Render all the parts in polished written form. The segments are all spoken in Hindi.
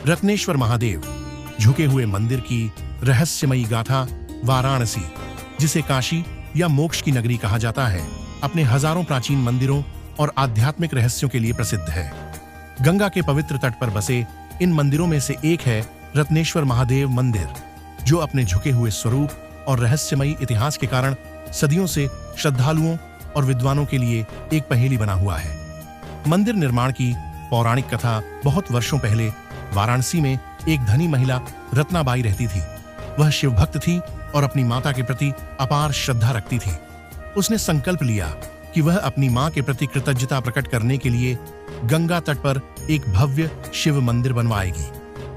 रत्नेश्वर महादेव झुके हुए मंदिर की रहस्यमयी गाथा वाराणसी, जिसे काशी या मोक्ष की नगरी कहा जाता है, अपने हजारों प्राचीन मंदिरों और आध्यात्मिक रहस्यों के लिए प्रसिद्ध है। गंगा के पवित्र तट पर बसे इन मंदिरों में से एक है रत्नेश्वर महादेव मंदिर, जो अपने झुके हुए स्वरूप और रहस्यमयी इतिहास के कारण सदियों से श्रद्धालुओं और विद्वानों के लिए एक पहेली बना हुआ है। मंदिर निर्माण की पौराणिक कथा बहुत वर्षों पहले वाराणसी में एक धनी महिला रत्नाबाई रहती थी। वह शिव भक्त थी और अपनी माता के प्रति अपार श्रद्धा रखती थी। उसने संकल्प लिया कि वह अपनी मां के प्रति कृतज्ञता प्रकट करने के लिए गंगा तट पर एक भव्य शिव मंदिर बनवाएगी।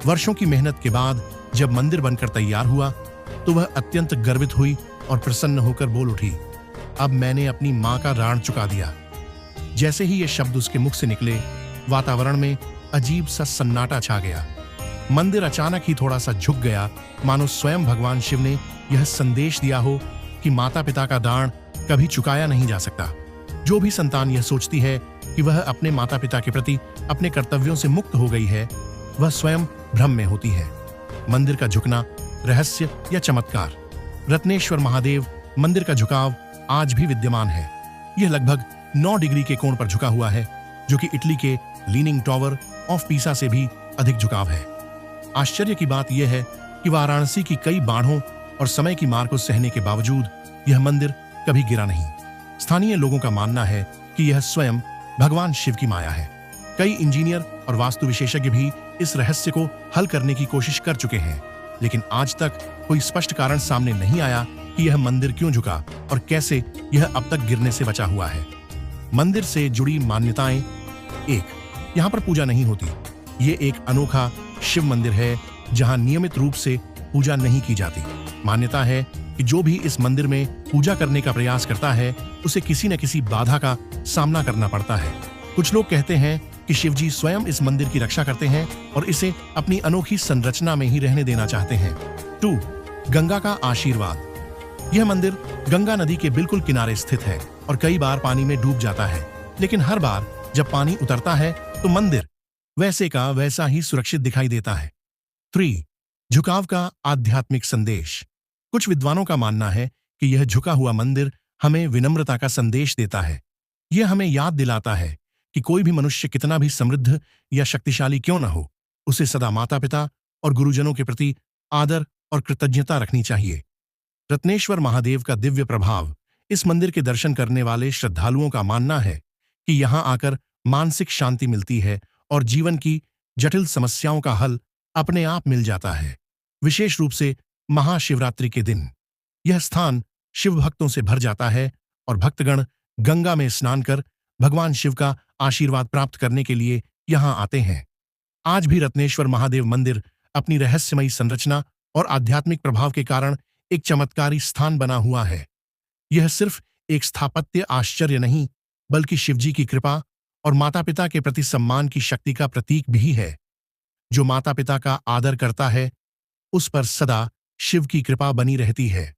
वर्षों की मेहनत के बाद जब मंदिर बनकर तैयार हुआ तो वह अत्यंत गर्वित हुई और प्रसन्न होकर बोल उठी, अब मैंने अपनी मां का ऋण चुका दिया। जैसे ही ये शब्द उसके मुख से निकले, वातावरण में अजीब सा सन्नाटा छा गया। मंदिर अचानक ही थोड़ा सा झुक गया, मानो स्वयं भगवान शिव ने यह संदेश दिया हो कि माता पिता का दान कभी चुकाया नहीं जा सकता। जो भी संतान यह सोचती है कि वह अपने माता पिता के प्रति अपने कर्तव्यों से मुक्त हो गई है, वह स्वयं भ्रम में होती है। मंदिर का झुकना रहस्य या चमत्कार। रत्नेश्वर महादेव मंदिर का झुकाव आज भी विद्यमान है। यह लगभग 9 डिग्री के कोण पर झुका हुआ है, जो कि इटली के लीनिंग टावर ऑफ पीसा से भी अधिक झुकाव है। आश्चर्य की बात यह है कि वाराणसी की कई बाढ़ों और समय की मार को सहने के बावजूद यह मंदिर कभी गिरा नहीं। स्थानीय लोगों का मानना है कि यह स्वयं भगवान शिव की माया है। कई इंजीनियर और वास्तु विशेषज्ञ भी इस रहस्य को हल करने की कोशिश कर चुके हैं, लेकिन आज तक कोई स्पष्ट कारण सामने नहीं आया कि यह मंदिर क्यों झुका और कैसे यह अब तक गिरने से बचा हुआ है। मंदिर से जुड़ी मान्यताएं। 1. यहाँ पर पूजा नहीं होती। ये एक अनोखा शिव मंदिर है जहाँ नियमित रूप से पूजा नहीं की जाती। मान्यता है कि जो भी इस मंदिर में पूजा करने का प्रयास करता है, उसे किसी न किसी बाधा का सामना करना पड़ता है। कुछ लोग कहते हैं कि शिवजी स्वयं इस मंदिर की रक्षा करते हैं और इसे अपनी अनोखी संरचना में ही रहने देना चाहते हैं। 2. गंगा का आशीर्वाद। यह मंदिर गंगा नदी के बिल्कुल किनारे स्थित है और कई बार पानी में डूब जाता है, लेकिन हर बार जब पानी उतरता है तो मंदिर वैसे का वैसा ही सुरक्षित दिखाई देता है। 3. झुकाव का आध्यात्मिक संदेश। कुछ विद्वानों का मानना है कि यह झुका हुआ मंदिर हमें विनम्रता का संदेश देता है। यह हमें याद दिलाता है कि कोई भी मनुष्य कितना भी समृद्ध या शक्तिशाली क्यों न हो, उसे सदा माता पिता और गुरुजनों के प्रति आदर और कृतज्ञता रखनी चाहिए। रत्नेश्वर महादेव का दिव्य प्रभाव। इस मंदिर के दर्शन करने वाले श्रद्धालुओं का मानना है कि यहाँ आकर मानसिक शांति मिलती है और जीवन की जटिल समस्याओं का हल अपने आप मिल जाता है। विशेष रूप से महाशिवरात्रि के दिन यह स्थान शिव भक्तों से भर जाता है और भक्तगण गंगा में स्नान कर भगवान शिव का आशीर्वाद प्राप्त करने के लिए यहाँ आते हैं। आज भी रत्नेश्वर महादेव मंदिर अपनी रहस्यमयी संरचना और आध्यात्मिक प्रभाव के कारण एक चमत्कारी स्थान बना हुआ है। यह सिर्फ एक स्थापत्य आश्चर्य नहीं, बल्कि शिवजी की कृपा और माता पिता के प्रति सम्मान की शक्ति का प्रतीक भी है। जो माता पिता का आदर करता है, उस पर सदा शिव की कृपा बनी रहती है।